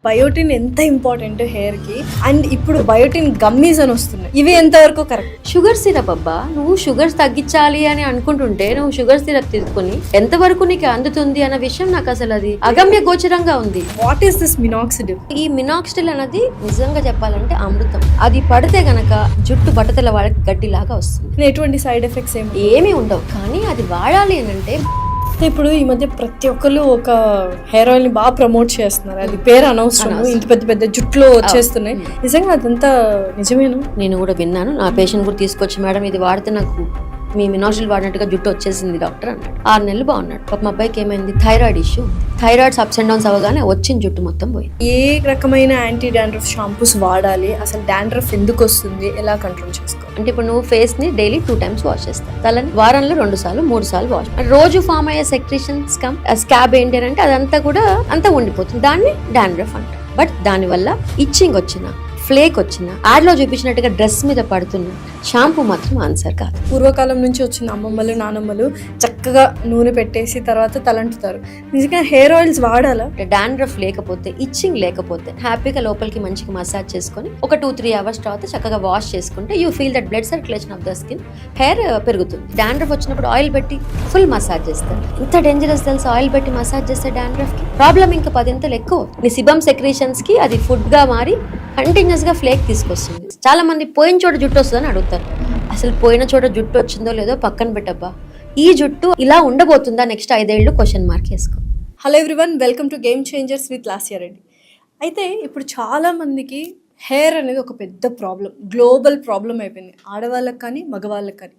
Biotin ఎంత important hair కి and ఇప్పుడు బయోటిన్ గమ్మీస్ అని వస్తున్నాయి. ఇవి ఎంతవరకు కరెక్ట్? షుగర్ సిరప్ అబ్బా, నువ్వు షుగర్ తగ్గించాలి అని అనుకుంటుంటే నువ్వు షుగర్ సిరప్ తీసుకుని ఎంతవరకు నీకు అందుతుంది అన్న విషయం నాకు అసలు అది అగమ్య గోచరంగా ఉంది. What is this minoxidil? ఈ మినాక్సిడిల్ అనేది నిజంగా చెప్పాలంటే అమృతం. అది పడితే గనక జుట్టు బట్టతల వాళ్ళకి గడ్డిలాగా వస్తుంది. ఎటువంటి సైడ్ ఎఫెక్ట్స్ ఏమీ ఉండవు. కానీ అది వాడాలి అని అంటే ఇప్పుడు ఈ మధ్య ప్రతి ఒక్కరు ఒక హెయిర్ ఆయిల్ ని బాగా ప్రమోట్ చేస్తున్నారు. అది పేరు అనవసరం, ఇంత పెద్ద పెద్ద జుట్టులో వచ్చేస్తున్నాయి. నిజంగా అదంతా నిజమేనా? నేను కూడా విన్నాను. నా పేషెంట్ కూడా తీసుకొచ్చి, మేడం ఇది వాడితే నాకు మీ మినాక్సిడిల్ వాడినట్టుగా జుట్టు వచ్చేసింది డాక్టర్ అన్నాడు. 6 నెలలు బాగున్నాడు. పాప మా అబ్బాయికి ఏమైంది, thyroid issue. Thyroids ups and downs అవ్వగానే వచ్చిన జుట్టు మొత్తం పోయింది. ఏ రకమైన యాంటీ డాండ్రఫ్ షాంపూస్ వాడాలి, అసలు డాండ్రఫ్ ఎందుకు వస్తుంది, ఎలా కంట్రోల్ చేసుకోవాలి? అంటే ఇప్పుడు నువ్వు ఫేస్ ని డైలీ 2 times వాష్ చేస్తావు, తలని వారంలో 2 సార్లు 3 సార్లు వాష్. రోజు ఫామ్ అయ్యే సెక్రీషన్స్ స్కాబ్ ఏంటి అంటే అదంతా కూడా అంతా ఉండిపోతుంది. దాన్ని డాండ్రఫ్ అంటారు. బట్ దానివల్ల ఇచ్చింగ్ వచ్చిన, ఫ్లేక్ వచ్చిన, యాడ్ లో చూపించినట్టుగా డ్రెస్ మీద పడుతున్న షాంపూ మాత్రం ఆన్సర్ కాదు. పూర్వకాలం నుంచి వచ్చిన అమ్మమ్మలు నానమ్మలు చక్కగా నూనె పెట్టేసి తర్వాత తలంటుతారు. నిజంగా హెయిర్ ఆయిల్స్ వాడాలా? డాండ్రఫ్ లేకపోతే, ఇచ్చింగ్ లేకపోతే హ్యాపీగా లోపలికి మంచిగా మసాజ్ చేసుకొని ఒక 2-3 hours తర్వాత చక్కగా వాష్ చేసుకుంటే you feel that blood circulation of the skin, hair పెరుగుతుంది. డాండ్రఫ్ వచ్చినప్పుడు ఆయిల్ పెట్టి ఫుల్ మసాజ్ చేస్తారు. ఇంత డేంజరస్ తెలుసు, ఆయిల్ పెట్టి మసాజ్ చేస్తే డాండ్రఫ్ కి ప్రాబ్లం ఇంకా 10 ఎక్కువ. నీ సిబమ్ సెక్రీషన్స్ కి అది ఫుడ్ గా మారి కంటిన్యూస్ గా ఫ్లేక్ తీసుకొస్తుంది. చాలా మంది పోయిన చోట జుట్టు వస్తుందని అడుగుతారు. అసలు పోయిన చోట జుట్టు వచ్చిందో లేదో పక్కన పెట్టబ్బా, ఈ జుట్టు ఇలా ఉండబోతుందా నెక్స్ట్ 5 ఏళ్ళు క్వశ్చన్ మార్క్ వేసుకో. Hello everyone, welcome to game changers with Lasya Reddy. అయితే ఇప్పుడు చాలా మందికి హెయిర్ అనేది ఒక పెద్ద ప్రాబ్లం, గ్లోబల్ ప్రాబ్లం అయిపోయింది. ఆడవాళ్ళకి కానీ మగవాళ్ళకి కానీ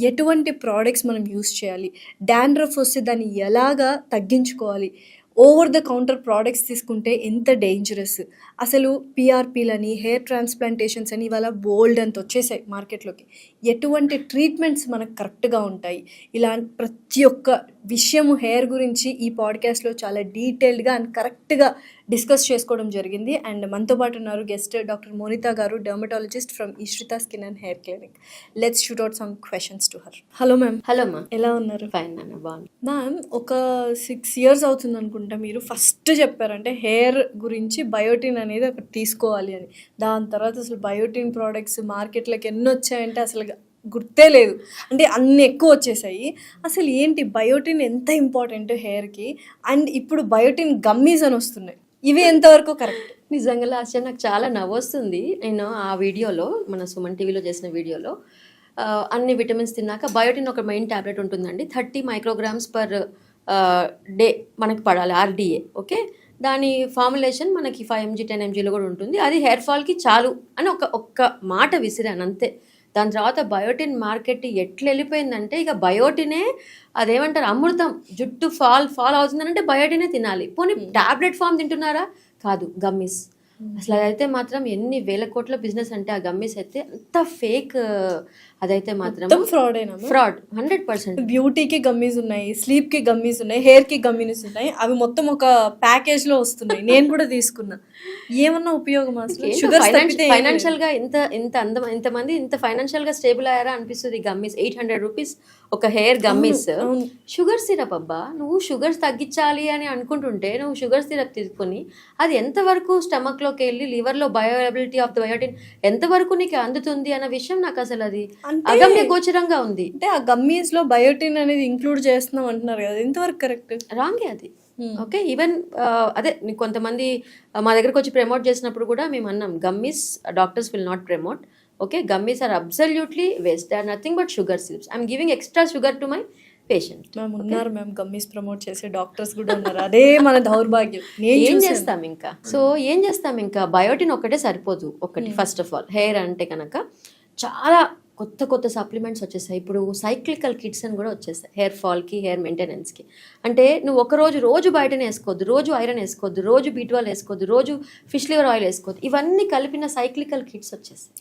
ఎటువంటి ప్రోడక్ట్స్ మనం యూస్ చేయాలి, డాండ్రఫ్ వస్తే దాన్ని ఎలాగా తగ్గించుకోవాలి, ఓవర్ ద కౌంటర్ ప్రోడక్ట్స్ తీసుకుంటే ఎంత డేంజరస్, అసలు పిఆర్పీలని, హెయిర్ ట్రాన్స్ప్లాంటేషన్స్ అని ఇవాళ బోల్డ్ అంత వచ్చేసాయి మార్కెట్లోకి. ఎటువంటి ట్రీట్మెంట్స్ మనకు కరెక్ట్గా ఉంటాయి, ఇలా ప్రతి ఒక్క విషయము హెయిర్ గురించి ఈ పాడ్కాస్ట్లో చాలా డీటెయిల్డ్గా అండ్ కరెక్ట్గా డిస్కస్ చేసుకోవడం జరిగింది. అండ్ మనతో పాటు ఉన్నారు గెస్ట్ డాక్టర్ మోనితా గారు, dermatologist from Eshrita skin and hair clinic. Let's shoot out some questions to her. Hello ma'am. Hello మా, ఎలా ఉన్నారు? ఫైన్ నాన్న, బాగుంది. మ్యామ్, ఒక 6 years అవుతుంది అనుకుంటా మీరు ఫస్ట్ చెప్పారంటే హెయిర్ గురించి బయోటిన్ అనేది ఒకటి తీసుకోవాలి అని. దాని తర్వాత అసలు బయోటిన్ ప్రోడక్ట్స్ మార్కెట్లోకి ఎన్ని వచ్చాయంటే అసలు గుర్తే లేదు, అంటే అన్ని ఎక్కువ వచ్చేసాయి. అసలు ఏంటి బయోటిన్ ఎంత ఇంపార్టెంట్ హెయిర్కి, అండ్ ఇప్పుడు బయోటిన్ గమ్మీస్ అని వస్తున్నాయి. ఇవి ఎంతవరకు కరెక్ట్? నిజంగా లాస్ట్ ఇయర్ నాకు చాలా నవ్వొస్తుంది. నేను ఆ వీడియోలో, మన సుమన్ టీవీలో చేసిన వీడియోలో, అన్ని విటమిన్స్ తిన్నాక బయోటిన్ ఒక మెయిన్ ట్యాబ్లెట్ ఉంటుందండి. 30 micrograms పర్ డే మనకి పడాలి, RDA. ఓకే, దాని ఫార్ములేషన్ మనకి 5 mg 10 mgలో కూడా ఉంటుంది. అది హెయిర్ ఫాల్కి చాలు అని ఒక్క మాట విసిరాను అంతే. దాని తర్వాత బయోటిన్ మార్కెట్ ఎట్లా వెళ్ళిపోయిందంటే ఇక బయోటినే అదేమంటారు అమృతం. జుట్టు ఫాల్ అవుతుందంటే బయోటినే తినాలి. పోనీ టాబ్లెట్ ఫామ్ తింటున్నారా? కాదు, గమ్మీస్. అసలు అదైతే మాత్రం ఎన్ని వేల కోట్ల బిజినెస్ అంటే ఆ గమ్మీస్ అయితే అంత ఫేక్. అదైతే మాత్రం ఫ్రాడ్ 100%. బ్యూటీకి గమ్మీస్ ఉన్నాయి, స్లీప్ కి గమ్మీస్ ఉన్నాయి, హెయిర్ కి గమ్మీస్ ఉన్నాయి. అవి మొత్తం ఒక ప్యాకేజ్ లో వస్తున్నాయి. నేను కూడా తీసుకున్నా. ఏమన్నా ఉపయోగం? ఫైనాన్షియల్ గా ఇంతమంది ఇంత ఫైనాన్షియల్ గా స్టేబుల్ అయ్యారా అనిపిస్తుంది. గమ్మీస్ 800 rupees ఒక హెయిర్ గమ్మీస్. షుగర్ సిరప్ అబ్బా, నువ్వు షుగర్ తగ్గించాలి అని అనుకుంటుంటే నువ్వు షుగర్ సిరప్ తీసుకుని అది ఎంతవరకు స్టమక్ లోకి వెళ్ళి లివర్ లో బయోఅబిలిటీ ఆఫ్ ద బయోటిన్ ఎంతవరకు నీకు అందుతుంది అన్న విషయం నాకు అసలు అది అగమ్య గోచరంగా ఉంది. అంటే ఆ గమ్మీస్ లో బయోటిన్ అనేది ఇంక్లూడ్ చేస్తున్నాం అంటున్నారు కదా, ఎంతవరకు కరెక్ట్? రాంగే అది. ఓకే, ఈవెన్ అదే కొంతమంది మా దగ్గరకు వచ్చి ప్రమోట్ చేసినప్పుడు కూడా మేము అన్నాం, gummies doctors will not promote. Okay, gummies are absolutely waste. They are nothing but sugar syrups. I'm giving extra sugar to my patient. మేము ఉన్నారు మ్యామ్, గమ్మీస్ ప్రమోట్ చేసే డాక్టర్స్ కూడా ఉన్నారు. అదే మన దౌర్భాగ్యం. ఏం చేస్తాం ఇంకా? సో ఏం చేస్తాం ఇంకా? బయోటిన్ ఒకటే సరిపోదు. ఒకటి ఫస్ట్ ఆఫ్ ఆల్ హెయిర్ అంటే కనుక చాలా కొత్త సప్లిమెంట్స్ వచ్చేసాయి. ఇప్పుడు సైక్లికల్ కిట్స్ అని కూడా వచ్చేసాయి హెయిర్ ఫాల్కి, హెయిర్ మెయింటెనెన్స్కి. అంటే నువ్వు ఒక రోజు బయటనే వేసుకోవద్దు, రోజు ఐరన్ వేసుకోవద్దు, రోజు B12 వేసుకోవద్దు, రోజు ఫిష్ లివర్ ఆయిల్ వేసుకోవద్దు. ఇవన్నీ కలిపిన సైక్లికల్ కిట్స్ వచ్చేసాయి.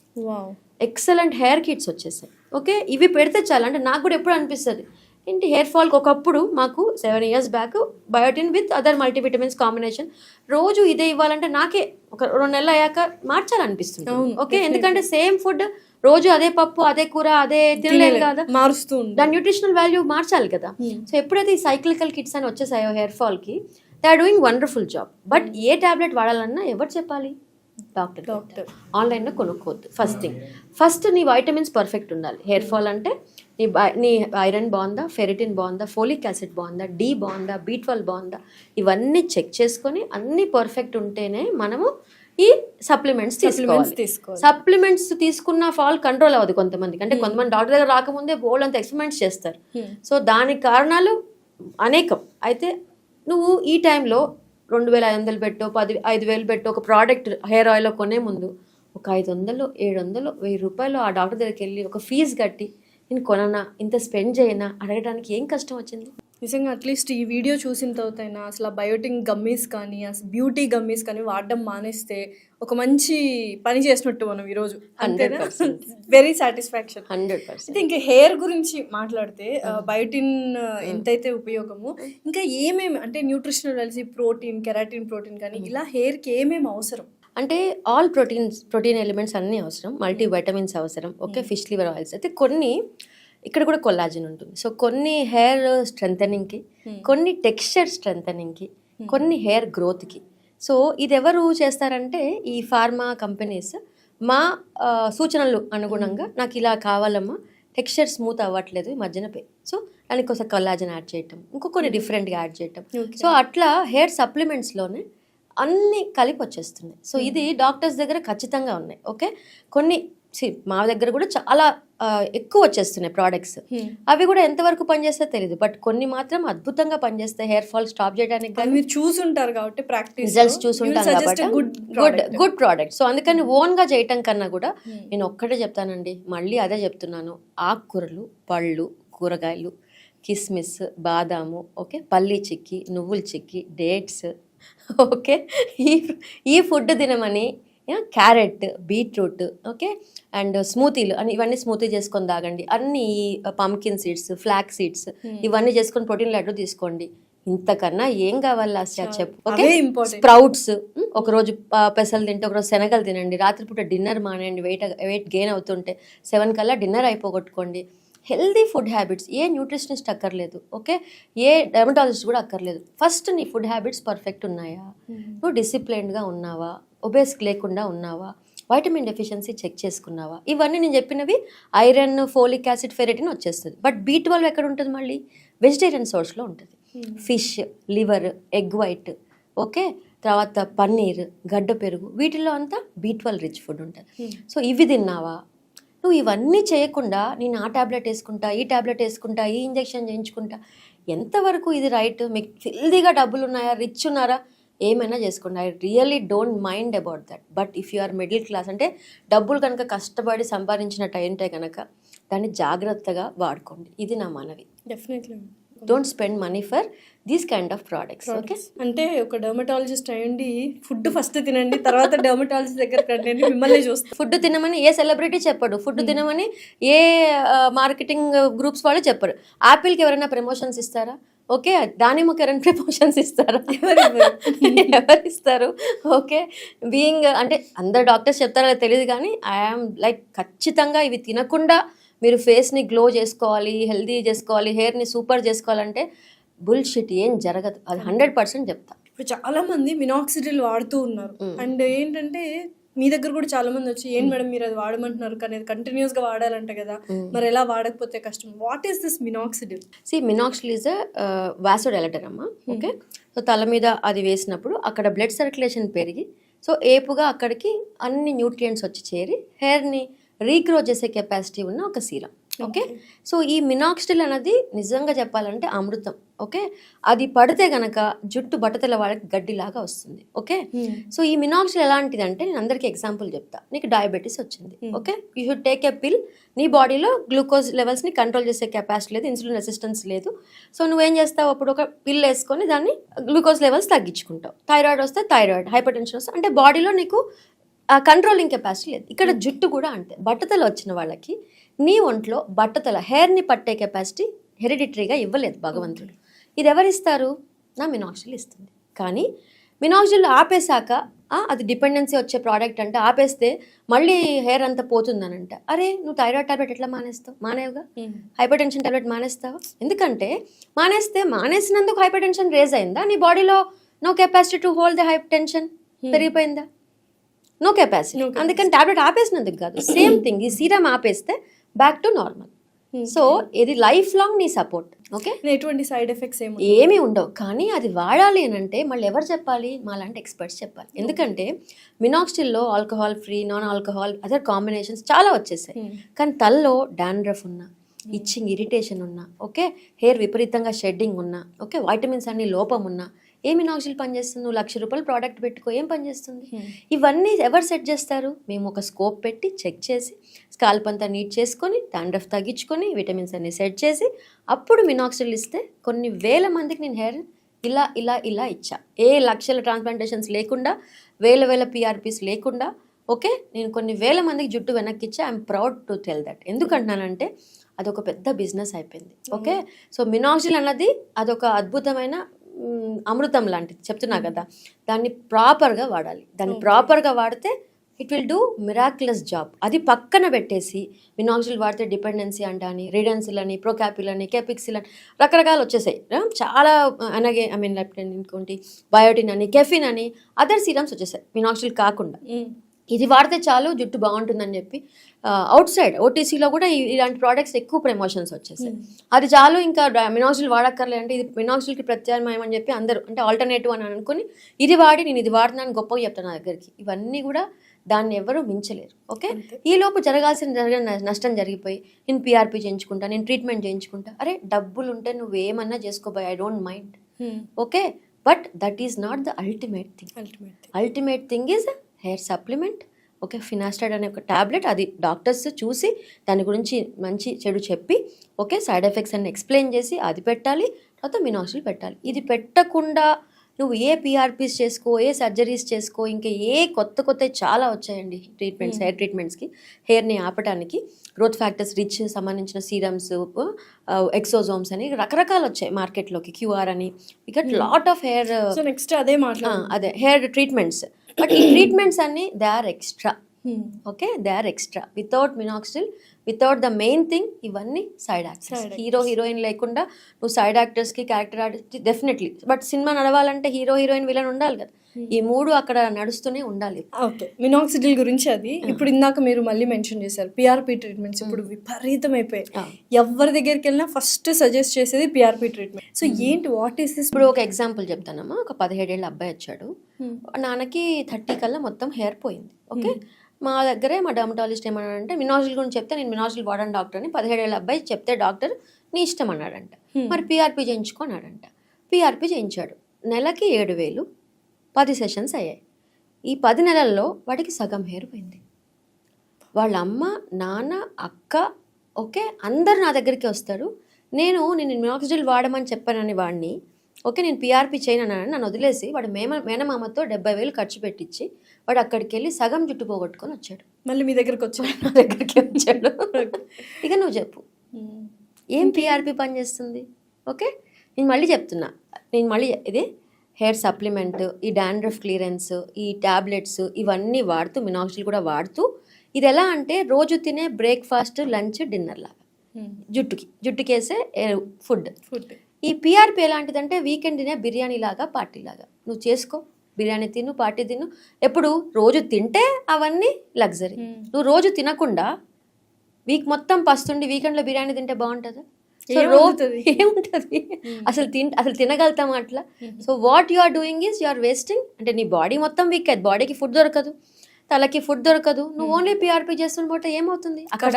ఎక్సలెంట్ హెయిర్ కిట్స్ వచ్చేసాయి. ఓకే, ఇవి పెడితే చాలా, అంటే నాకు కూడా ఎప్పుడు అనిపిస్తుంది ఏంటి హెయిర్ ఫాల్కి ఒకప్పుడు మాకు 7 years back biotin with other multivitamins combination రోజు ఇదే ఇవ్వాలంటే నాకే ఒక 2 నెలలు అయ్యాక మార్చాలనిపిస్తుంది. ఓకే, ఎందుకంటే సేమ్ ఫుడ్ రోజు అదే పప్పు, అదే కూర, అదే తినలేదు కదా, మారుస్తూ దాని న్యూట్రిషనల్ వాల్యూ మార్చాలి కదా. సో ఎప్పుడైతే ఈ సైక్లికల్ కిట్స్ అని వచ్చేసాయో హెయిర్ ఫాల్కి, they are doing wonderful job. But ఏ టాబ్లెట్ వాడాలన్నా ఎవరు చెప్పాలి? డాక్టర్. ఆన్లైన్లో కొనుక్కోవద్దు. ఫస్ట్ నీ వైటమిన్స్ పర్ఫెక్ట్ ఉండాలి. హెయిర్ ఫాల్ అంటే నీ ఐరన్ బాగుందా, ఫెరిటిన్ బాగుందా, ఫోలిక్ యాసిడ్ బాగుందా, డి బాగుందా, B12 బాగుందా, ఇవన్నీ చెక్ చేసుకొని అన్నీ పర్ఫెక్ట్ ఉంటేనే మనము ఈ సప్లిమెంట్స్ తీసుకోవాలి. సప్లిమెంట్స్ తీసుకున్న ఫాల్ కంట్రోల్ అవ్వదు కొంతమందికి. అంటే కొంతమంది డాక్టర్ దగ్గర రాకముందే బోల్డ్ అంత ఎక్స్పెరిమెంట్స్ చేస్తారు. సో దానికి కారణాలు అనేకం. అయితే నువ్వు ఈ టైంలో 2,500 పెట్టో 5,000 పెట్టో ఒక ప్రోడక్ట్ హెయిర్ ఆయిల్ కొనే ముందు ఒక 500, 700, 1,000 రూపాయలు ఆ డాక్టర్ దగ్గరికి వెళ్ళి ఒక ఫీజు కట్టి నేను కొననా, ఇంత స్పెండ్ చేయనా అడగడానికి ఏం కష్టం వచ్చింది? నిజంగా అట్లీస్ట్ ఈ వీడియో చూసిన తర్వాతైనా అసలు బయోటిన్ గమ్మీస్ కానీ అసలు బ్యూటీ గమ్మీస్ కానీ వాడడం మానేస్తే ఒక మంచి పని చేసినట్టు మనం ఈరోజు. 100%. Very satisfaction. 100%. అయితే ఇంకా హెయిర్ గురించి మాట్లాడితే బయోటిన్ ఎంతైతే ఉపయోగము, ఇంకా ఏమేమి అంటే nutritional values, protein, keratin protein కానీ ఇలా హెయిర్కి ఏమేమి అవసరం? అంటే ఆల్ ప్రోటీన్ ఎలిమెంట్స్ అన్నీ అవసరం, మల్టీ వైటమిన్స్ అవసరం. ఓకే, ఫిష్ లివర్ ఆయిల్స్ అయితే కొన్ని, ఇక్కడ కూడా కొల్లాజిన్ ఉంటుంది. సో కొన్ని హెయిర్ స్ట్రెంథనింగ్కి, కొన్ని టెక్స్చర్ స్ట్రెంథనింగ్కి, కొన్ని హెయిర్ గ్రోత్కి. సో ఇది ఎవరు చేస్తారంటే ఈ ఫార్మా కంపెనీస్ మా సూచనలు అనుగుణంగా నాకు ఇలా కావాలమ్మా, టెక్స్చర్ స్మూత్ అవ్వట్లేదు ఈ మధ్యన సో దానికి కొంచెం కొల్లాజిన్ యాడ్ చేయటం, కొన్ని డిఫరెంట్గా యాడ్ చేయటం. సో అట్లా హెయిర్ సప్లిమెంట్స్లోనే అన్నీ కలిపి వచ్చేస్తున్నాయి. సో ఇది డాక్టర్స్ దగ్గర ఖచ్చితంగా ఉన్నాయి. ఓకే, కొన్ని మా దగ్గర కూడా చాలా ఎక్కువ వచ్చేస్తున్నాయి ప్రోడక్ట్స్. అవి కూడా ఎంతవరకు పనిచేస్తే తెలియదు, బట్ కొన్ని మాత్రం అద్భుతంగా పనిచేస్తాయి హెయిర్ ఫాల్ స్టాప్ చేయడానికి. మీరు చూసుంటారు కాబట్టి ప్రాక్టీస్ రిజల్ట్స్ చూసుంటాం కాబట్టి గుడ్ ప్రోడక్ట్. సో అందుకని ఓన్గా చేయటం కన్నా కూడా నేను ఒక్కటే చెప్తానండి, మళ్ళీ అదే చెప్తున్నాను, ఆకుకూరలు, పళ్ళు, కూరగాయలు, కిస్మిస్, బాదాము, ఓకే, పల్లి చిక్కి, నువ్వుల చిక్కి, డేట్స్, ఓకే, ఈ ఫుడ్ తినమని, క్యారెట్, బీట్రూట్, ఓకే, అండ్ స్మూతీలు అని ఇవన్నీ స్మూతీ చేసుకొని తాగండి. అన్ని పంకిన్ సీడ్స్, ఫ్లాక్ సీడ్స్ ఇవన్నీ చేసుకొని ప్రోటీన్ లడ్డు తీసుకోండి. ఇంతకన్నా ఏం కావాలి లాస్ట్ చెప్పు? ఓకే, స్ప్రౌట్స్ ఒకరోజు పెసలు తింటే ఒకరోజు శనగలు తినండి. రాత్రిపూట డిన్నర్ మానేయండి, వెయిట్ గెయిన్ అవుతుంటే 7 కల్లా డిన్నర్ అయిపోగొట్టుకోండి. హెల్దీ ఫుడ్ హ్యాబిట్స్, ఏ న్యూట్రిషనిస్ట్ అక్కర్లేదు, ఓకే, ఏ డెర్మటాలజిస్ట్ కూడా అక్కర్లేదు. ఫస్ట్ నీ ఫుడ్ హ్యాబిట్స్ పర్ఫెక్ట్ ఉన్నాయా, నువ్వు డిసిప్లైన్డ్గా ఉన్నావా, ఒబేస్కి లేకుండా ఉన్నావా, వైటమిన్ డెఫిషియన్సీ చెక్ చేసుకున్నావా, ఇవన్నీ నేను చెప్పినవి ఐరన్, ఫోలిక్ యాసిడ్, ఫెరిటిన్ వచ్చేస్తుంది. బట్ B12 ఎక్కడ ఉంటుంది? మళ్ళీ వెజిటేరియన్ సోర్స్లో ఉంటుంది. Fish, liver, egg white, okay, తర్వాత పన్నీర్, గడ్డ పెరుగు, వీటిల్లో అంతా B12 రిచ్ ఫుడ్ ఉంటుంది. సో ఇవి తిన్నావా? నువ్వు ఇవన్నీ చేయకుండా నేను ఆ ట్యాబ్లెట్ వేసుకుంటా, ఈ ట్యాబ్లెట్ వేసుకుంటా, ఈ ఇంజెక్షన్ చేయించుకుంటా, ఎంతవరకు ఇది రైట్? మీకు హెల్దీగా డబ్బులు ఉన్నాయా, రిచ్ ఉన్నారా, ఏమైనా చేసుకోండి. I really don't mind about that. But if you are middle class, అంటే డబ్బులు కనుక కష్టపడి సంపాదించినట్టు అయింటే కనుక దాన్ని జాగ్రత్తగా వాడుకోండి. ఇది నా మనవి. Definitely don't spend money for these kind of products. Okay, అంటే ఒక డర్మటాలజిస్ట్ అయ్యండి ఫుడ్ ఫస్ట్ తినండి, తర్వాత డర్మటాలజిస్ట్ దగ్గర రండి మిమ్మల్ని చూస్తారు. ఫుడ్ తినమని ఏ సెలబ్రిటీ చెప్పడు, ఫుడ్ తినమని ఏ మార్కెటింగ్ గ్రూప్స్ వాళ్ళు చెప్పరు. యాపిల్కి ఎవరైనా ప్రమోషన్స్ ఇస్తారా? ఓకే, దానిమ్మకి ఎవరైనా ప్రమోషన్స్ ఇస్తారా? ఎవరు ఇస్తారు? ఓకే, బీయింగ్ అంటే అందరు డాక్టర్స్ చెప్తారో తెలియదు, కానీ ఐఆమ్ లైక్ ఖచ్చితంగా ఇవి తినకుండా మీరు ఫేస్ని గ్లో చేసుకోవాలి, హెల్దీ చేసుకోవాలి, హెయిర్ని సూపర్ చేసుకోవాలంటే బుల్షిట్, ఏం జరగదు. అది 100% చెప్తా. ఇప్పుడు చాలా మంది మినాక్సిడిల్ వాడుతూ ఉన్నారు. అండ్ ఏంటంటే మీ దగ్గర కూడా చాలా మంది వచ్చి ఏం మేడం మీరు అది వాడమంటున్నారు, కానీ అది కంటిన్యూస్ గా వాడాలంట కదా, మరి ఎలా వాడకపోతే కష్టం. What is this minoxidil? Minoxidil is vasodilator అమ్మా. ఓకే, సో తల మీద అది వేసినప్పుడు అక్కడ బ్లడ్ సర్క్యులేషన్ పెరిగి సో ఏపుగా అక్కడికి అన్ని న్యూట్రియంట్స్ వచ్చి చేరి హెయిర్ని రీగ్రో చేసే కెపాసిటీ ఉన్న ఒక సీరం. ఓకే, సో ఈ మినాక్సిడిల్ అనేది నిజంగా చెప్పాలంటే అమృతం. ఓకే, అది పడితే గనక జుట్టు బట్టతల వాళ్ళకి గడ్డిలాగా వస్తుంది. ఓకే, సో ఈ మినాక్సిడిల్ ఎలాంటిది అంటే నేను అందరికీ ఎగ్జాంపుల్ చెప్తా. నీకు డయాబెటీస్ వచ్చింది, okay, you should take a పిల్. నీ బాడీలో గ్లూకోజ్ లెవెల్స్ని కంట్రోల్ చేసే కెపాసిటీ లేదు, ఇన్సులిన్ రెసిస్టెన్స్ లేదు. సో నువ్వేం చేస్తావు, అప్పుడు ఒక పిల్ వేసుకొని దాన్ని గ్లూకోజ్ లెవెల్స్ తగ్గించుకుంటావు. థైరాయిడ్ వస్తే థైరాయిడ్, హైపర్ టెన్షన్ వస్తే, అంటే బాడీలో నీకు కంట్రోలింగ్ కెపాసిటీ లేదు. ఇక్కడ జుట్టు కూడా అంతే. బట్టతల వచ్చిన వాళ్ళకి నీ ఒంట్లో బట్టతల హెయిర్ని పట్టే కెపాసిటీ హెరిడిటరీగా ఇవ్వలేదు భగవంతుడు. ఇది ఎవరిస్తారు? నా మినాక్సిడిల్ ఇస్తుంది. కానీ మినాక్సిడిల్ ఆపేశాక అది డిపెండెన్సీ వచ్చే ప్రోడక్ట్ అంటే ఆపేస్తే మళ్ళీ హెయిర్ అంతా పోతుందనంట. అరే నువ్వు థైరాయిడ్ టాబ్లెట్ ఎట్లా మానేస్తావు? మానేవుగా. హైపర్ టెన్షన్ టాబ్లెట్ మానేస్తావా? ఎందుకంటే మానేసినందుకు హైపర్ టెన్షన్ రేజ్ అయిందా? నీ బాడీలో no capacity to hold the high tension, పెరిగిపోయిందా? No capacity. అందుకని టాబ్లెట్ ఆపేసినందుకు కాదు, సేమ్ థింగ్ ఈ సీరం ఆపేస్తే బ్యాక్ టు నార్మల్. సో ఇది లైఫ్ లాంగ్ నీ సపోర్ట్. ఓకే, ఎటువంటి సైడ్ ఎఫెక్ట్స్ ఏమీ ఉండవు. కానీ అది వాడాలి అని అంటే మళ్ళీ ఎవరు చెప్పాలి? మా లాంటి ఎక్స్పర్ట్స్ చెప్పాలి. ఎందుకంటే మినాక్సిడిల్లో alcohol free, non alcohol, other combinations చాలా వచ్చేసాయి. కానీ తలలో డాండ్రఫ్ ఉన్నా, ఇచ్చింగ్ ఇరిటేషన్ ఉన్నా, ఓకే, హెయిర్ విపరీతంగా షెడ్డింగ్ ఉన్నా, ఓకే, వైటమిన్స్ అన్ని లోపం ఉన్నా, ఏ మినాక్సిల్ పనిచేస్తుంది? నువ్వు ₹1,00,000 ప్రోడక్ట్ పెట్టుకో, ఏం పనిచేస్తుంది? ఇవన్నీ ఎవరు సెట్ చేస్తారు? మేము ఒక స్కోప్ పెట్టి చెక్ చేసి స్కాల్ప్ అంతా నీట్ చేసుకొని డాండ్రఫ్ తగ్గించుకొని విటమిన్స్ అన్ని సెట్ చేసి అప్పుడు మినాక్సిల్ ఇస్తే కొన్ని వేల మందికి నేను హెయిర్ ఇలా ఇలా ఇలా ఇచ్చా. ఏ లక్షల ట్రాన్స్ప్లాంటేషన్స్ లేకుండా, వేల PRPs లేకుండా, ఓకే, నేను కొన్ని వేల మందికి జుట్టు వెనక్కి ఇచ్చా. I'm proud to tell that. ఎందుకంటున్నానంటే అదొక పెద్ద బిజినెస్ అయిపోయింది. ఓకే, సో మినాక్సిల్ అన్నది అదొక అద్భుతమైన అమృతం లాంటిది, చెప్తున్నా కదా. దాన్ని ప్రాపర్గా వాడాలి. దాన్ని ప్రాపర్గా వాడితే it will do miraculous job. అది పక్కన పెట్టేసి మినాక్సిల్ వాడితే డిపెండెన్సీ అంటాని, రిడెన్సిల్ అని, ప్రోకాపిల్ అని, కెపిక్సిల్ అని రకరకాలు వచ్చేసాయి. చాలా అలాగే ఇంకోటి బయోటిన్ అని, కెఫిన్ అని, అదర్ సీరమ్స్ వచ్చేసాయి మినాక్సిల్ కాకుండా. ఇది వాడితే చాలు జుట్టు బాగుంటుందని చెప్పి అవుట్ సైడ్ ఓటీసీలో కూడా ఇలాంటి ప్రోడక్ట్స్ ఎక్కువ ప్రమోషన్స్ వచ్చేసాయి. అది చాలు, ఇంకా మినాక్సిల్ వాడక్కర్లే అంటే ఇది మినాక్సిల్కి ప్రత్యామ్నాయం అని చెప్పి అందరూ అంటే ఆల్టర్నేటివ్ అని అనుకుని ఇది వాడి నేను ఇది వాడుతున్నాను గొప్పగా చెప్తాను నా దగ్గరికి. ఇవన్నీ కూడా దాన్ని ఎవరు మించలేరు. ఓకే, ఈ లోపు జరిగిన నష్టం జరిగిపోయి నేను పిఆర్పి చేయించుకుంటా, నేను ట్రీట్మెంట్ చేయించుకుంటా. అరే డబ్బులు ఉంటే నువ్వు ఏమన్నా చేసుకోబోయ్, I don't mind. Okay, but that is not the ultimate thing. Ultimate thing is hair supplement. Okay, finasteride అనే ఒక టాబ్లెట్, అది డాక్టర్స్ చూసి దాని గురించి మంచి చెడు చెప్పి, ఓకే, సైడ్ ఎఫెక్ట్స్ అన్ని ఎక్స్ప్లెయిన్ చేసి అది పెట్టాలి. తర్వాత మినాక్సిల్ పెట్టాలి. ఇది పెట్టకుండా నువ్వు ఏ పిఆర్పీస్ చేసుకో, ఏ సర్జరీస్ చేసుకో, ఇంకా ఏ కొత్త చాలా వచ్చాయండి ట్రీట్మెంట్స్, హెయిర్ ట్రీట్మెంట్స్కి, హెయిర్ని ఆపడానికి. గ్రోత్ ఫ్యాక్టర్స్ రిచ్ సంబంధించిన సీరమ్స్, ఎక్సోజోమ్స్ అని రకరకాలు వచ్చాయి మార్కెట్లోకి, క్యూఆర్ అని. ఇక లాట్ ఆఫ్ హెయిర్ నెక్స్ట్ అదే అదే హెయిర్ ట్రీట్మెంట్స్. బట్ ఈ ట్రీట్మెంట్స్ అన్ని they are extra. Okay, they are extra. Without minoxidil, without the main thing, ఇవన్నీ సైడ్ యాక్టర్స్. హీరో హీరోయిన్ లేకుండా నువ్వు సైడ్ యాక్టర్స్కి, character artist definitely. But cinema నడవాలంటే hero heroine villain ఉండాలి కదా. ఈ మూడు అక్కడ నడుస్తూనే ఉండాలి. ఓకే, మినాక్సిడిల్ గురించి అది ఇప్పుడు ఇందాక మీరు మళ్ళీ మెన్షన్ చేశారు. పిఆర్పి ట్రీట్మెంట్స్ ఇప్పుడు విపరీతం అయిపోయాయి. ఎవరి దగ్గరికి వెళ్ళినా ఫస్ట్ సజెస్ట్ చేసేది పిఆర్పి ట్రీట్మెంట్. సో ఏంటి, వాట్ ఈస్ దిస్? ఇప్పుడు ఒక ఎగ్జాంపుల్ చెప్తానమ్మా. ఒక 17 ఏళ్ళ అబ్బాయి వచ్చాడు, నాన్నకి 30 కల్లా మొత్తం హెయిర్ పోయింది. ఓకే, మా దగ్గరే మా డర్మటాలజిస్ట్ ఏమన్నాడంటే మినాక్సిల్ గురించి చెప్తే నేను మినాక్సిల్ వాడను డాక్టర్ అని 17 ఏళ్ళ అబ్బాయి చెప్తే డాక్టర్ నీ ఇష్టం అన్నాడంట. మరి పిఆర్పి చేయించుకున్నాడంట. పిఆర్పి చేయించాడు. నెలకి 7,000, 10 సెషన్స్ అయ్యాయి. ఈ 10 నెలల్లో వాడికి సగం హెయిర్ పోయింది. వాళ్ళ అమ్మ, నాన్న, అక్క, ఓకే, అందరు నా దగ్గరికి వస్తారు. నేను మినాక్సిడిల్ వాడమని చెప్పానని వాడిని, ఓకే, నేను పిఆర్పి చేయనన్నానని నన్ను వదిలేసి వాడు మేనమామతో 70,000 ఖర్చు పెట్టించి వాడు అక్కడికి వెళ్ళి సగం జుట్టు పోగొట్టుకొని వచ్చాడు. మళ్ళీ మీ దగ్గరకు వచ్చాడు, నా దగ్గరికి వచ్చాడు. ఇక నువ్వు చెప్పు, ఏం పిఆర్పి పని చేస్తుంది? ఓకే, నేను మళ్ళీ చెప్తున్నా, ఇది హెయిర్ సప్లిమెంట్, ఈ డాండ్రఫ్ క్లియరెన్స్, ఈ ట్యాబ్లెట్స్ ఇవన్నీ వాడుతూ, మినాక్సిల్ కూడా వాడుతూ, ఇది ఎలా అంటే రోజు తినే బ్రేక్ఫాస్ట్, లంచ్, డిన్నర్ లాగా జుట్టుకి వేసే ఫుడ్. ఈ పిఆర్పి ఎలాంటిదంటే వీకెండ్ తినే బిర్యానీ లాగా, పార్టీ లాగా. నువ్వు చేసుకో, బిర్యానీ తిను, పార్టీ తిను. ఎప్పుడు రోజు తింటే అవన్నీ లగ్జరీ. నువ్వు రోజు తినకుండా వీక్ మొత్తం పస్తుండి వీకెండ్లో బిర్యానీ తింటే బాగుంటుందా? సో ఏముంటుంది అసలు తినగలుగుతాం అట్లా? So what you are doing is you are wasting. అంటే నీ బాడీ మొత్తం వీక్ అయ్యి, బాడీకి ఫుడ్ దొరకదు, తలకి ఫుడ్ దొరకదు. నువ్వు ఓన్లీ పిఆర్పి చేస్తుంటే ఏమవుతుంది? అక్కడ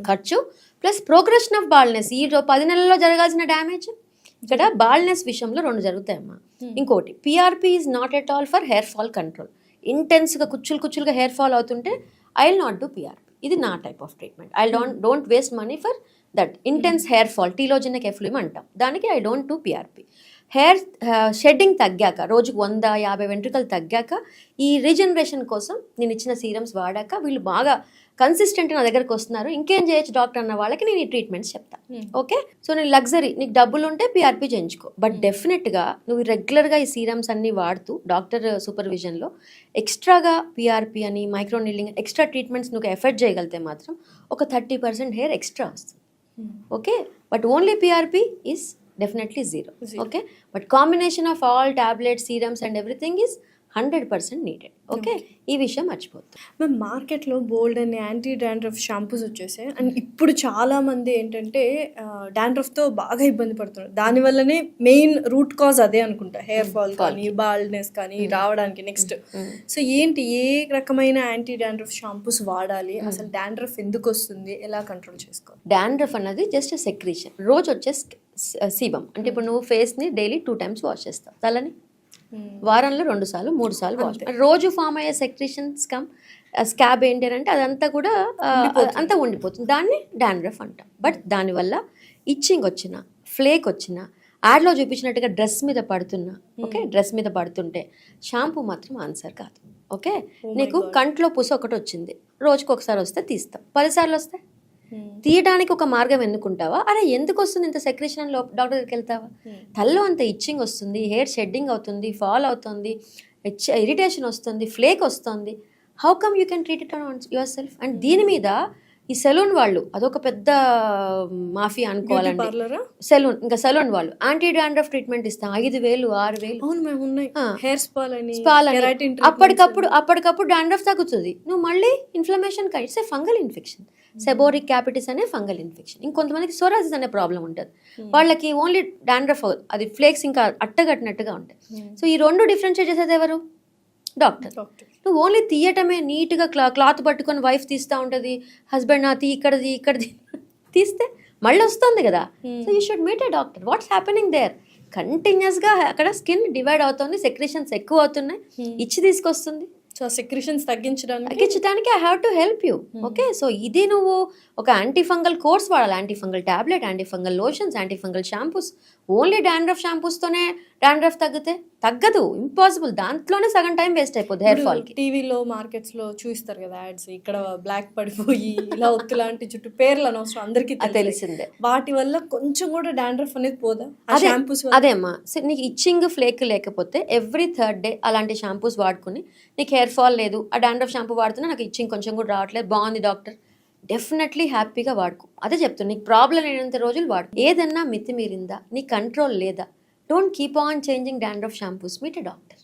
ఖర్చు ప్లస్ ప్రోగ్రెషన్ ఆఫ్ బాల్నెస్. ఈ 10 నెలల్లో జరగాల్సిన డ్యామేజ్ ఇక్కడ బాల్నెస్ విషయంలో 2 జరుగుతాయమ్మా. ఇంకోటి, PRP is not at all for hair fall control. ఇంటెన్స్గా కుచ్చులుగా హెయిర్ ఫాల్ అవుతుంటే I will not do PRP. ఇది నా type of treatment. I don't waste money for that intense hair fall, telogenic effluvium అంటాం దానికి. I don't do PRP. Hair shedding తగ్గాక, రోజుకు 100-50 వెంట్రుకలు తగ్గాక, ఈ రీజనరేషన్ కోసం నేను ఇచ్చిన సీరమ్స్ వాడాక వీళ్ళు బాగా కన్సిస్టెంట్ నా దగ్గరకు వస్తున్నారు. ఇంకేం చేయొచ్చు డాక్టర్ అన్న వాళ్ళకి నేను ఈ ట్రీట్మెంట్స్ చెప్తాను. ఓకే, సో నేను లగ్జరీ, నీకు డబ్బులు ఉంటే పిఆర్పి చేయించుకో. బట్ డెఫినెట్గా నువ్వు రెగ్యులర్గా ఈ సీరమ్స్ అన్ని వాడుతూ డాక్టర్ సూపర్విజన్లో ఎక్స్ట్రాగా పిఆర్పి అని, మైక్రో నీడ్లింగ్, ఎక్స్ట్రా ట్రీట్మెంట్స్ నువ్వు ఎఫర్ట్ చేయగలిగితే మాత్రం ఒక 30% హెయిర్ ఎక్స్ట్రా వస్తుంది. Okay, but only PRP is definitely zero. Okay, but combination of all tablets, serums and everything is 100% needed. Okay, ఈ విషయం మర్చిపోతుంది. మ్యామ్ మార్కెట్లో బోల్డ్ అని యాంటీ డాండ్రఫ్ షాంపూస్ వచ్చేసాయి అండ్ ఇప్పుడు చాలామంది ఏంటంటే డాండ్రఫ్తో బాగా ఇబ్బంది పడుతున్నారు. దానివల్లనే మెయిన్ రూట్ కాజ్ అదే అనుకుంటా, హెయిర్ ఫాల్ కానీ బాల్డ్నెస్ కానీ రావడానికి. నెక్స్ట్ సో ఏంటి, ఏ రకమైన యాంటీ డాండ్రఫ్ షాంపూస్ వాడాలి, అసలు డాండ్రఫ్ ఎందుకు వస్తుంది, ఎలా కంట్రోల్ చేసుకోవాలి? డాండ్రఫ్ అన్నది జస్ట్ సెక్రీషన్. రోజు వచ్చే సీబమ్ అంటే ఇప్పుడు నువ్వు ఫేస్ని డైలీ 2 times వాష్ చేస్తావు, తలని వారంలో 2 సార్లు 3 సార్లు వాష్. రోజు ఫామ్ అయ్యే సెక్రీషన్స్ కమ్ స్కాబ్ ఏంటి అంటే అదంతా కూడా అంతా ఉండిపోతుంది, దాన్ని డాండ్రఫ్ అంటాం. బట్ దానివల్ల ఇచ్చింగ్ వచ్చిన, ఫ్లేక్ వచ్చిన, యాడ్లో చూపించినట్టుగా డ్రెస్ మీద పడుతున్నా, ఓకే, డ్రెస్ మీద పడుతుంటే షాంపూ మాత్రం ఆన్సర్ కాదు. ఓకే, నీకు కంట్లో పూస ఒకటి వచ్చింది, రోజుకి ఒకసారి వస్తే తీస్తాం, 10 సార్లు వస్తే తీయడానికి ఒక మార్గం ఎన్నుకుంటావా? అరే ఎందుకు వస్తుంది ఇంత సెక్రేషన్, డాక్టర్ దగ్గరికి వెళ్తావా? తల్లో అంత ఇచ్చింగ్ వస్తుంది, హెయిర్ షెడ్డింగ్ అవుతుంది, ఫాల్ అవుతుంది, ఇరిటేషన్ వస్తుంది, ఫ్లేక్ వస్తుంది. How come you can treat it on your self? And దీని మీద ఈ సెలూన్ వాళ్ళు అదొక పెద్ద మాఫియా అనుకోవాలండి. సెలూన్, ఇంకా సెలూన్ వాళ్ళు యాంటీ డాండ్రఫ్ ట్రీట్మెంట్ ఇస్తాం, 5,000 6,000 స్పాల్ అని. అప్పటికప్పుడు డాండ్రఫ్ తగ్గుతుంది, నువ్వు మళ్ళీ inflammation, it's a fungal infection. Seborrhoeic capitis అనే ఫంగల్ ఇన్ఫెక్షన్. ఇంకొంతమందికి సోరాసిస్ అనే ప్రాబ్లం ఉంటుంది, వాళ్ళకి ఓన్లీ డాండ్రఫ్, అది ఫ్లేక్స్ ఇంకా అట్టగట్టినట్టుగా ఉంటాయి. సో ఈ 2 డిఫరెన్షియేట్ చేసేది ఎవరు? డాక్టర్. నువ్వు ఓన్లీ తీయటమే, నీట్గా క్లాత్ పట్టుకొని వైఫ్ తీస్తూ ఉంటుంది, హస్బెండ్ నా ఇక్కడది తీస్తే మళ్ళీ వస్తుంది కదా. So you should meet a doctor. What's happening there? కంటిన్యూస్గా అక్కడ స్కిన్ డివైడ్ అవుతుంది, సెక్రేషన్స్ ఎక్కువ అవుతున్నాయి, ఇచ్చి తీసుకొస్తుంది. సో సెక్రేషన్స్ తగ్గించడానికి I have to help you. Okay, so ఇది నువ్వు ఒక యాంటీఫంగల్ కోర్స్ వాడాలి, antifungal tablet, antifungal lotions, antifungal shampoos. Only dandruff షాంపూస్తోనే డాండ్రఫ్ తగ్గదు, ఇంపాసిబుల్. దాంట్లోనే సగం టైం వేస్ట్ అయిపోద్ది హెయిర్ ఫాల్ కి. టీవీలో మార్కెట్స్ లో చూస్తారు కదా యాడ్స్, ఇక్కడ బ్లాక్ పడిపోయి ఇలా ఒత్తు లాంటి చుట్టూ పేర్లు అనవసరం, అందరికీ తెలిసిందే. వాటి వల్ల కొంచెం కూడా డాండ్రఫ్ అనేది పోదా? షాంపూస్ అదేమ్మా, నీకు ఇచ్చింగ్ ఫ్లేక్ లేకపోతే ఎవ్రీ 3rd day అలాంటి షాంపూస్ వాడుకుని, నీకు హెయిర్ ఫాల్ లేదు, ఆ డాండ్రఫ్ షాంపూ వాడుతున్నా నాకు ఇచ్చింగ్ కొంచెం కూడా రావట్లేదు, బాగుంది డాక్టర్, డెఫినెట్లీ హ్యాపీగా వాడుకో. అదే చెప్తున్నా, నీకు ప్రాబ్లం లేనంత రోజులు వాడు. ఏదన్నా మితిమీరిందా, నీ కంట్రోల్ లేదా, don't keep on changing dandruff shampoos, meet a doctor.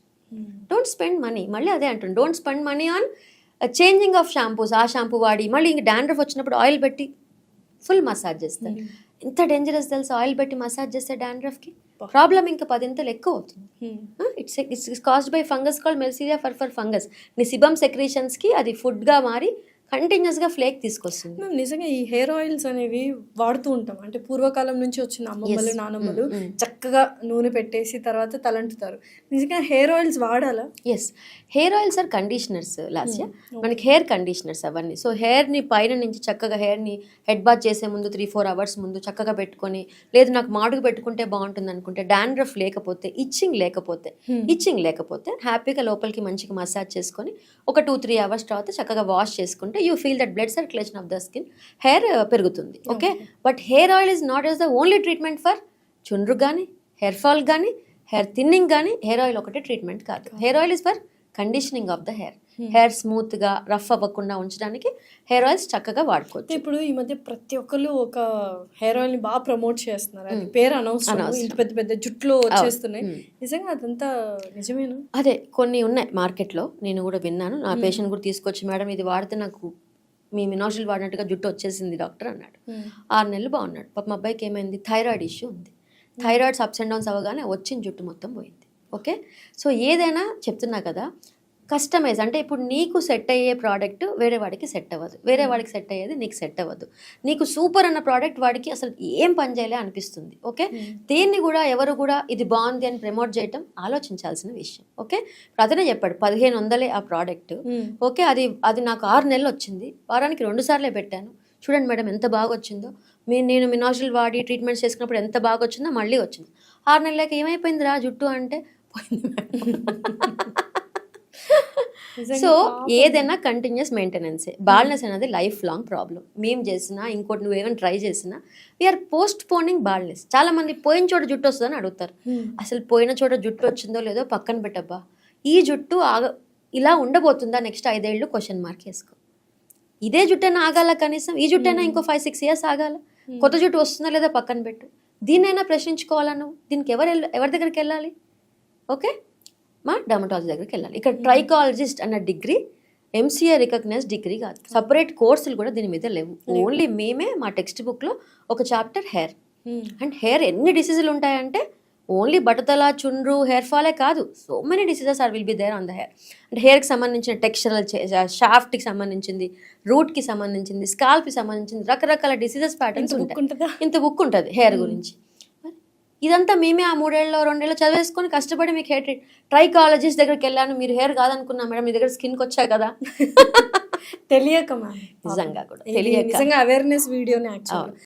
Don't spend money, మళ్ళీ అదే అంటున్నాను, don't spend money on changing of shampoos. ఆ షాంపూ వాడి మళ్ళీ ఇంక డాండ్రఫ్ వచ్చినప్పుడు ఆయిల్ పెట్టి ఫుల్ మసాజ్ చేస్తారు. ఎంత డేంజరస్ తెలుసు, ఆయిల్ పెట్టి మసాజ్ చేస్తే డాండ్రఫ్కి ప్రాబ్లం ఇంకా 10 ఎక్కువ అవుతుంది. It's caused by fungus called Malassezia furfur fungus. నీ సిబమ్ సెక్రీషన్స్కి అది ఫుడ్గా మారి కంటిన్యూస్గా ఫ్లేక్ తీసుకొస్తుంది. మేము నిజంగా ఈ హెయిర్ ఆయిల్స్ అనేవి వాడుతూ ఉంటాం, అంటే పూర్వకాలం నుంచి వచ్చిన అమ్మమ్మలు నానమ్మలు చక్కగా నూనె పెట్టేసి తర్వాత తలంటుతారు. నిజంగా హెయిర్ ఆయిల్స్ వాడాలా? Yes, hair oils or conditioners Lasya, మనకి హెయిర్ కండిషనర్స్ అవన్నీ. సో హెయిర్ని పైన నుంచి చక్కగా హెయిర్ని హెడ్ బాత్ చేసే ముందు 3-4 hours ముందు చక్కగా పెట్టుకొని, లేదు నాకు మాడుగు పెట్టుకుంటే బాగుంటుంది అనుకుంటే, డాండ్రఫ్ లేకపోతే, ఇచ్చింగ్ లేకపోతే హ్యాపీగా లోపలికి మంచిగా మసాజ్ చేసుకొని ఒక 2-3 hours తర్వాత చక్కగా వాష్ చేసుకుంటే you feel that blood circulation of the skin, hair పెరుగుతుంది. Okay, but hair oil is not as the only treatment for చుండ్రు కానీ, హెయిర్ ఫాల్ కానీ, హెయిర్ థిన్నింగ్ కానీ. హెయిర్ ఆయిల్ ఒకటే ట్రీట్మెంట్ కాదు. Hair oil is for conditioning of the hair. Hair స్మూత్గా rough అవ్వకుండా ఉంచడానికి హెయిర్ ఆయిల్స్ చక్కగా వాడుకోవచ్చు. ఇప్పుడు ఈ మధ్య ప్రతి ఒక్కరు ఒక హెయిర్ ఆయిల్ని బాగా ప్రమోట్ చేస్తున్నారు, అది పేరు అనవసరం, పెద్ద పెద్ద జుట్లు వచ్చేస్తున్నాయి. నిజంగా అదంతా నిజమేనా? అదే కొన్ని ఉన్నాయి మార్కెట్లో, నేను కూడా విన్నాను. నా పేషెంట్ కూడా తీసుకొచ్చి, మేడం ఇది వాడితే నాకు మీ మినాజిల్ వాడినట్టుగా జుట్టు వచ్చేసింది డాక్టర్ అన్నాడు. 6 నెలలు బాగున్నాడు. పాప మా అబ్బాయికి ఏమైంది, థైరాయిడ్ ఇష్యూ ఉంది. థైరాయిడ్స్ అప్స్ అండ్ డౌన్స్ అవ్వగానే వచ్చిన జుట్టు మొత్తం పోయింది. ఓకే, సో ఏదైనా చెప్తున్నా కదా, కస్టమైజ్ అంటే ఇప్పుడు నీకు సెట్ అయ్యే ప్రోడక్ట్ వేరే వాడికి సెట్ అవ్వదు, వేరే వాడికి సెట్ అయ్యేది నీకు సెట్ అవ్వదు. నీకు సూపర్ అన్న ప్రోడక్ట్ వాడికి అసలు ఏం పని చేయలే అనిపిస్తుంది. ఓకే, దేన్ని కూడా ఎవరు కూడా ఇది బాగుంది అని ప్రమోట్ చేయటం ఆలోచించాల్సిన విషయం. ఓకే, అతనే చెప్పాడు 1500 ఆ ప్రోడక్ట్. ఓకే, అది నాకు 6 నెలలు వచ్చింది, వారానికి 2 సార్లే పెట్టాను, చూడండి మేడం ఎంత బాగా వచ్చిందో, నేను మినాజిల్ వాడి ట్రీట్మెంట్ చేసుకున్నప్పుడు ఎంత బాగా వచ్చిందో మళ్ళీ వచ్చింది. 6 నెలలకి ఏమైపోయింది రా జుట్టు అంటే పోయింది మేడం. సో ఏదైనా కంటిన్యూస్ మెయింటెనెన్సే. బాల్నెస్ అనేది లైఫ్ లాంగ్ ప్రాబ్లం. మేము చేసినా ఇంకోటి నువ్వు ఏమైనా ట్రై చేసినా వీఆర్ పోస్ట్ పోనింగ్ బాల్నెస్. చాలా మంది పోయిన చోట జుట్టు వస్తుందని అడుగుతారు. అసలు పోయిన చోట జుట్టు వచ్చిందో లేదో పక్కన పెట్టబ్బా, ఈ జుట్టు ఇలా ఉండబోతుందా నెక్స్ట్ 5 ఏళ్ళు క్వశ్చన్ వేసుకో. ఇదే జుట్టైనా ఆగాల, కనీసం ఈ జుట్టైనా ఇంకో 5-6 years ఆగాల. కొత్త జుట్టు వస్తుందా లేదా పక్కన పెట్టు. దీన్నైనా ప్రశ్నించుకోవాలా నువ్వు? దీనికి ఎవరి దగ్గరికి వెళ్ళాలి? ఓకే, మా డర్మటాలజీ దగ్గరికి వెళ్ళాలి. ఇక్కడ ట్రైకాలజిస్ట్ అన్న డిగ్రీ ఎంసీఏ రికగ్నైజ్ డిగ్రీ కాదు, సపరేట్ కోర్సులు కూడా దీని మీద లేవు. ఓన్లీ మేమే మా టెక్స్ట్ బుక్లో ఒక చాప్టర్ హెయిర్. అండ్ హెయిర్ ఎన్ని డిసీజులు ఉంటాయంటే ఓన్లీ బట్టతల, చుండ్రు, హెయిర్ ఫాలే కాదు, so many diseases are will be there on the hair. అంటే హెయిర్కి సంబంధించిన టెక్స్చరల్, షాఫ్ట్కి సంబంధించింది, రూట్కి సంబంధించింది, స్కాల్ప్కి సంబంధించింది, రకరకాల డిసీజెస్ ప్యాటర్న్స్ ఉంటాయి. ఇంత బుక్ ఉంటుంది హెయిర్ గురించి. ఇదంతా మేమే ఆ 3 ఏళ్ళలో 2 ఏళ్ళు చదివేసుకొని కష్టపడి మీకు హెయిర్ ట్రైకాలజిస్ట్ దగ్గరికి వెళ్ళాను, మీరు హెయిర్ కాదనుకున్నా మేడం, మీ దగ్గర స్కిన్కి వచ్చాయి కదా. తెలియక మ్యామ్, నిజంగా కూడా తెలియక, నిజంగా అవేర్నెస్ వీడియోని యాక్చువల్